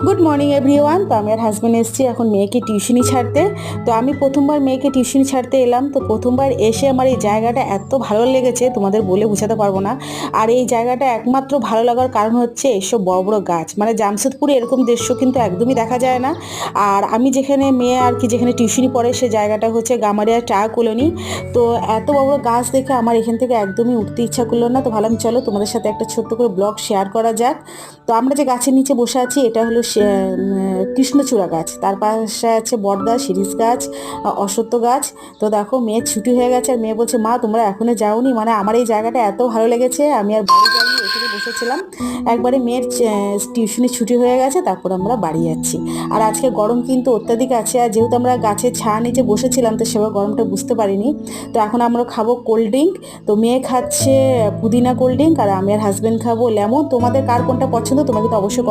Good morning everyone. তো আমি আর husband এসেছি এখন মেয়েকে টিউশনি ছাড়তে। তো আমি প্রথমবার মেয়েকে টিউশনি ছাড়তে এলাম। তো প্রথমবার এসে আমার এই জায়গাটা এত ভালো লেগেছে তোমাদের বলে বোঝাতে পারবো না। আর এই জায়গাটা একমাত্র ভালো লাগার কারণ হচ্ছে এইসব বড় বড় গাছ, মানে জামশেদপুরে এরকম দৃশ্য কিন্তু একদমই দেখা যায় না। আর আমি যেখানে মেয়ে আর কি যেখানে টিউশনি পড়ে সে জায়গাটা হচ্ছে গামারিয়া চা কলোনি। তো এত বড় বড় গাছ দেখে আমার এখান থেকে একদমই উঠতে ইচ্ছা করলো না। তো ভাবলাম চলো তোমাদের সাথে একটা ছোট্ট করে ব্লগ শেয়ার করা যাক। তো আমরা যে গাছের নিচে বসে আছি এটা হলো কৃষ্ণচূড়া গাছ, তার পাশে আছে বট গাছ, শিরীষ গাছ, অশ্বত্থ গাছ। তো দেখো মেয়ের ছুটি হয়ে গেছে আর মেয়ে বলছে মা তোমরা এখনো যাওনি, মানে আমার এই জায়গাটা এত ভালো লেগেছে আমি আর বাড়ি যাইনি, এখানে বসেছিলাম। একবারে মেয়ের টিউশনি ছুটি হয়ে গেছে তারপর আমরা বাড়ি যাচ্ছি। আর আজকে গরম কিন্তু অত্যাধিক আছে, আর যেহেতু আমরা গাছের ছায়া নিচে বসেছিলাম তো সেভাবে গরমটা বুঝতে পারিনি। তো এখন আমরা খাবো কোল্ড ড্রিঙ্ক। তো মেয়ে খাচ্ছে পুদিনা কোল্ড ড্রিঙ্ক আর আমি আর হাজব্যান্ড খাবো লেমন। তোমাদের কার কোনটা পছন্দ তোমরা কিন্তু অবশ্যই